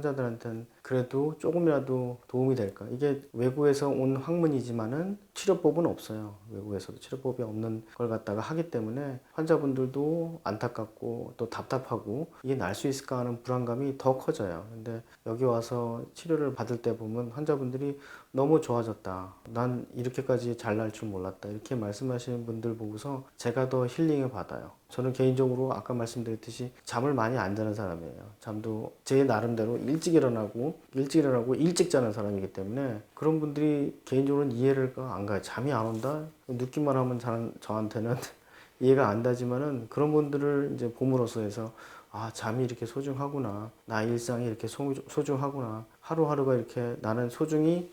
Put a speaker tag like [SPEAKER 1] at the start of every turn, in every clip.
[SPEAKER 1] 환자들한테는 그래도 조금이라도 도움이 될까. 이게 외국에서 온 학문이지만은 치료법은 없어요. 외국에서도 치료법이 없는 걸 갖다가 하기 때문에 환자분들도 안타깝고 또 답답하고 이게 날 수 있을까 하는 불안감이 더 커져요. 근데 여기 와서 치료를 받을 때 보면 환자분들이 너무 좋아졌다. 난 이렇게까지 잘 날 줄 몰랐다. 이렇게 말씀하시는 분들 보고서 제가 더 힐링을 받아요. 저는 개인적으로 아까 말씀드렸듯이 잠을 많이 안 자는 사람이에요. 잠도 제 나름대로 일찍 일어나고 일찍 자는 사람이기 때문에 그런 분들이 개인적으로는 이해를 안 가요. 잠이 안 온다? 느낌만 하면 저한테는 이해가 안 되지만은 그런 분들을 이제 봄으로써 해서 아, 잠이 이렇게 소중하구나. 나 일상이 이렇게 소중하구나. 하루하루가 이렇게 나는 소중히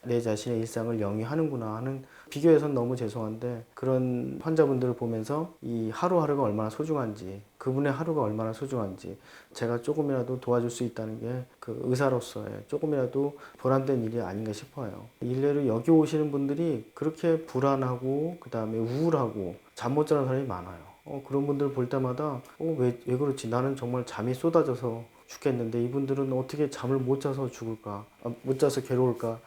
[SPEAKER 1] 내 자신의 일상을 영위하는구나 하는 비교해서는 너무 죄송한데 그런 환자분들을 보면서 이 하루하루가 얼마나 소중한지 그분의 하루가 얼마나 소중한지 제가 조금이라도 도와줄 수 있다는 게 그 의사로서의 조금이라도 보람된 일이 아닌가 싶어요. 일례로 여기 오시는 분들이 그렇게 불안하고 그 다음에 우울하고 잠 못 자는 사람이 많아요. 그런 분들 볼 때마다 왜 그렇지? 나는 정말 잠이 쏟아져서 죽겠는데 이분들은 어떻게 잠을 못 자서 죽을까? 못 자서 괴로울까?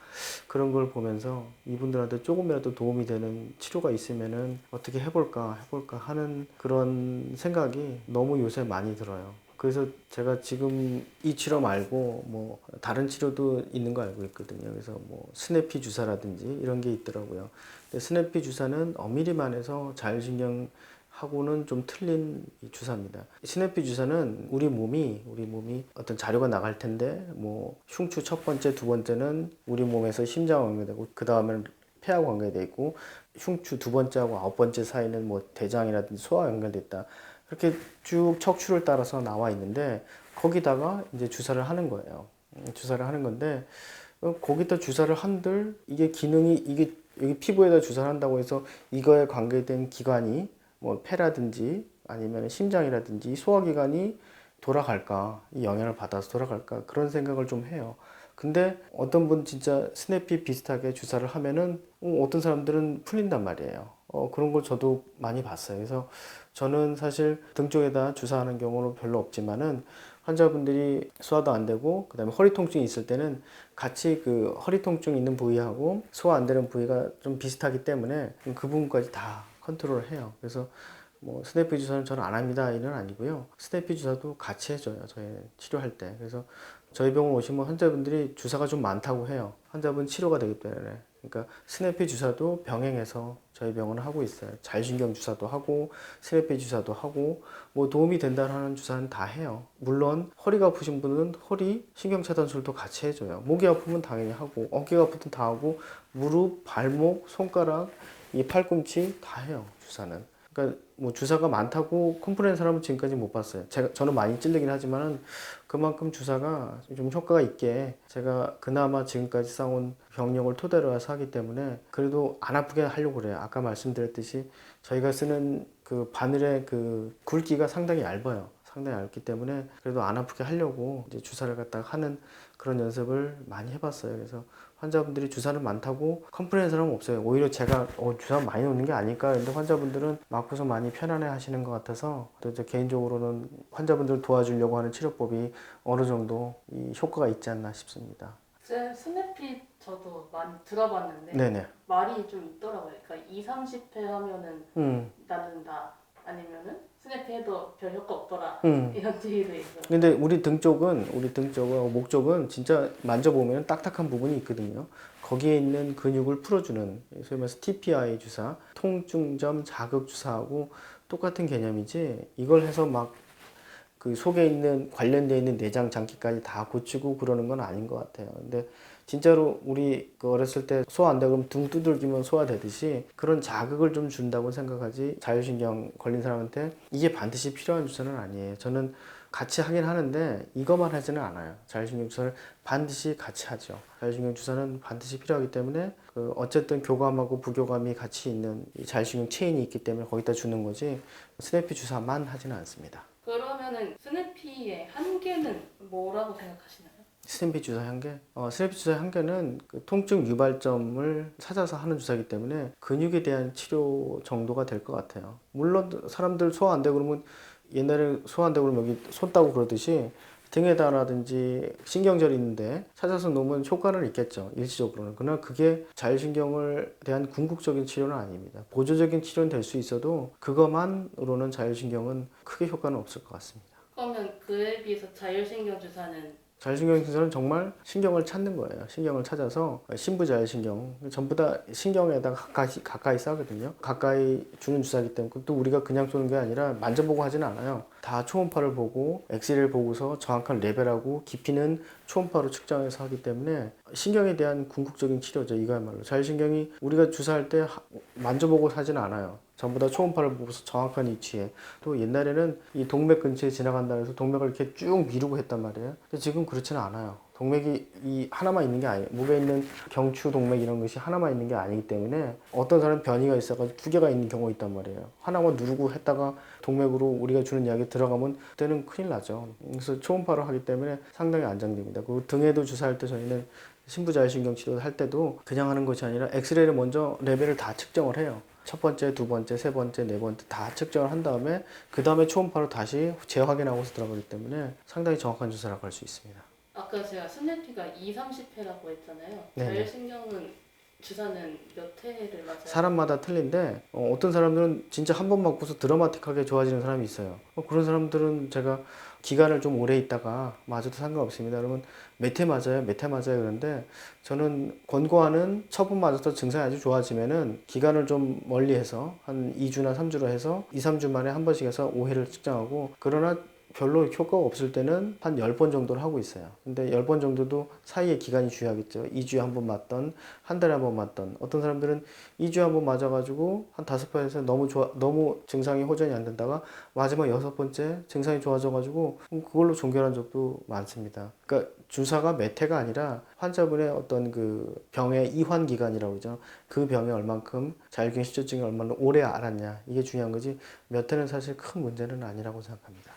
[SPEAKER 1] 그런 걸 보면서 이분들한테 조금이라도 도움이 되는 치료가 있으면은 어떻게 해볼까 하는 그런 생각이 너무 요새 많이 들어요. 그래서 제가 지금 이 치료 말고 뭐 다른 치료도 있는 거 알고 있거든요. 그래서 뭐 스네피 주사라든지 이런 게 있더라고요. 근데 스네피 주사는 엄밀히만 해서 자율신경 하고는 좀 틀린 주사입니다. 스네피 주사는 우리 몸이 어떤 자료가 나갈 텐데 뭐 흉추 첫 번째, 두 번째는 우리 몸에서 심장하고 연결되고 그 다음에는 폐하고 연결돼 있고 흉추 두 번째하고 아홉 번째 사이는 뭐 대장이라든지 소화가 연결돼 있다. 그렇게 쭉 척추를 따라서 나와 있는데 거기다가 이제 주사를 하는 거예요. 주사를 하는 건데 거기다 주사를 한들 이게 기능이 이게 여기 피부에다 주사를 한다고 해서 이거에 관계된 기관이 뭐 폐라든지 아니면 심장이라든지 소화기관이 돌아갈까 이 영향을 받아서 돌아갈까 그런 생각을 좀 해요. 근데 어떤 분 진짜 스냅피 비슷하게 주사를 하면은 어떤 사람들은 풀린단 말이에요. 그런 걸 저도 많이 봤어요. 그래서 저는 사실 등 쪽에다 주사하는 경우는 별로 없지만은 환자분들이 소화도 안 되고 그다음에 허리 통증이 있을 때는 같이 그 허리 통증 있는 부위하고 소화 안 되는 부위가 좀 비슷하기 때문에 그 부분까지 다 컨트롤을 해요. 그래서 뭐 스냅피 주사는 저는 안 합니다 이는 아니고요. 스냅피 주사도 같이 해줘요. 저희 치료할 때. 그래서 저희 병원 오시면 환자분들이 주사가 좀 많다고 해요. 환자분 치료가 되기 때문에. 그러니까 스냅피 주사도 병행해서 저희 병원은 하고 있어요. 자율신경 주사도 하고 스냅피 주사도 하고 뭐 도움이 된다는 주사는 다 해요. 물론 허리가 아프신 분은 허리 신경차단술도 같이 해줘요. 목이 아프면 당연히 하고 어깨가 아프면 다 하고 무릎, 발목, 손가락, 이 팔꿈치 다 해요. 주사는. 그러니까 뭐 주사가 많다고 컴플레인 사람은 지금까지 못 봤어요. 저는 많이 찔리긴 하지만은 그만큼 주사가 좀 효과가 있게 제가 그나마 지금까지 쌓아온 병력을 토대로 해서 하기 때문에 그래도 안 아프게 하려고 그래요. 아까 말씀드렸듯이 저희가 쓰는 그 바늘의 그 굵기가 상당히 얇아요. 상당히 얇기 때문에 그래도 안 아프게 하려고 이제 주사를 갖다가 하는 그런 연습을 많이 해봤어요. 그래서 환자분들이 주사는 많다고 컴플레인 사람은 없어요. 오히려 제가 주사 많이 놓는 게 아닐까 근데 환자분들은 맞고서 많이 편안해 하시는 것 같아서 또 개인적으로는 환자분들을 도와주려고 하는 치료법이 어느 정도 이 효과가 있지 않나 싶습니다.
[SPEAKER 2] 제 스냅핏 저도 많이 들어봤는데
[SPEAKER 1] 네네.
[SPEAKER 2] 말이 좀 있더라고요. 그러니까 2, 30회 하면은 낫는다. 아니면은 스냅핏 해도 별 효과 없더라. 이런 얘기도 있어요.
[SPEAKER 1] 근데 우리 등 쪽하고 목 쪽은 진짜 만져보면 딱딱한 부분이 있거든요. 거기에 있는 근육을 풀어주는 소위 말해서 TPI 주사, 통증점 자극 주사하고 똑같은 개념이지 이걸 해서 막 그 속에 있는 관련되어 있는 내장 장기까지 다 고치고 그러는 건 아닌 것 같아요. 근데 진짜로 우리 그 어렸을 때 소화 안 되고 그럼 등 두들기면 소화되듯이 그런 자극을 좀 준다고 생각하지 자율신경 걸린 사람한테 이게 반드시 필요한 주사는 아니에요. 저는 같이 하긴 하는데 이것만 하지는 않아요. 자율신경 주사를 반드시 같이 하죠. 자율신경 주사는 반드시 필요하기 때문에 그 어쨌든 교감하고 부교감이 같이 있는 이 자율신경 체인이 있기 때문에 거기다 주는 거지 스냅피 주사만 하지는 않습니다.
[SPEAKER 2] 그러면은 스냅피의 한계는 뭐라고 생각하시나요?
[SPEAKER 1] 스냅피 주사 한계? 스냅피 주사 한계는 그 통증 유발점을 찾아서 하는 주사이기 때문에 근육에 대한 치료 정도가 될 것 같아요. 물론 사람들 소화 안 되고 그러면 옛날에 소화 안 되고 그러면 여기 손 따고 그러듯이 등에다라든지 신경절이 있는데 찾아서 놓으면 효과는 있겠죠. 일시적으로는. 그러나 그게 자율신경을 대한 궁극적인 치료는 아닙니다. 보조적인 치료는 될 수 있어도 그것만으로는 자율신경은 크게 효과는 없을 것 같습니다.
[SPEAKER 2] 그러면 그에 비해서 자율신경 주사는
[SPEAKER 1] 자율신경 주사는 정말 신경을 찾는 거예요. 신경을 찾아서 신부자율신경 전부 다 신경에다가 가까이 싸거든요. 가까이 주는 주사이기 때문에 또 우리가 그냥 쏘는 게 아니라 만져보고 하지는 않아요. 다 초음파를 보고 엑스레이를 보고서 정확한 레벨하고 깊이는 초음파로 측정해서 하기 때문에 신경에 대한 궁극적인 치료죠. 이거야말로 자율신경이 우리가 주사할 때 만져보고 하지는 않아요. 전부 다 초음파를 보고서 정확한 위치에. 또 옛날에는 이 동맥 근처에 지나간다 해서 동맥을 이렇게 쭉 미루고 했단 말이에요. 근데 지금 그렇지는 않아요. 동맥이 이 하나만 있는 게 아니에요. 목에 있는 경추 동맥 이런 것이 하나만 있는 게 아니기 때문에 어떤 사람은 변이가 있어가지고 두 개가 있는 경우가 있단 말이에요. 하나만 누르고 했다가 동맥으로 우리가 주는 약이 들어가면 그때는 큰일 나죠. 그래서 초음파로 하기 때문에 상당히 안정됩니다. 그리고 등에도 주사할 때 저희는 신부자율신경 치료를 할 때도 그냥 하는 것이 아니라 엑스레이를 먼저 레벨을 다 측정을 해요. 첫 번째, 두 번째, 세 번째, 네 번째 다 측정을 한 다음에 그 다음에 초음파로 다시 재확인하고서 들어가기 때문에 상당히 정확한 주사라고 할 수 있습니다.
[SPEAKER 2] 아까 제가 스냅피가 2, 30회라고 했잖아요.
[SPEAKER 1] 네네.
[SPEAKER 2] 자율신경은 주사는 몇 회를 맞아요?
[SPEAKER 1] 사람마다 틀린데 어떤 사람들은 진짜 한 번 맞고서 드라마틱하게 좋아지는 사람이 있어요. 그런 사람들은 제가 기간을 좀 오래 있다가 맞아도 상관없습니다. 그러면 몇 회 맞아요? 몇 회 맞아요? 그런데 저는 권고하는 처분 맞아서 증상이 아주 좋아지면은 기간을 좀 멀리 해서 한 2주나 3주로 해서 2, 3주 만에 한 번씩 해서 5회를 측정하고 그러나 별로 효과가 없을 때는 한 10번 정도를 하고 있어요. 근데 10번 정도도 사이에 기간이 중요하겠죠. 2주에 한 번 맞던, 한 달에 한 번 맞던. 어떤 사람들은 2주에 한 번 맞아가지고 한 5번에서 너무 증상이 호전이 안 된다가 마지막 6번째 증상이 좋아져가지고 그걸로 종결한 적도 많습니다. 그러니까 주사가 몇 회가 아니라 환자분의 어떤 그 병의 이환 기간이라고 그러죠. 그 병이 얼만큼 자율경 실조증이 얼마나 오래 앓았냐. 이게 중요한 거지 몇 회는 사실 큰 문제는 아니라고 생각합니다.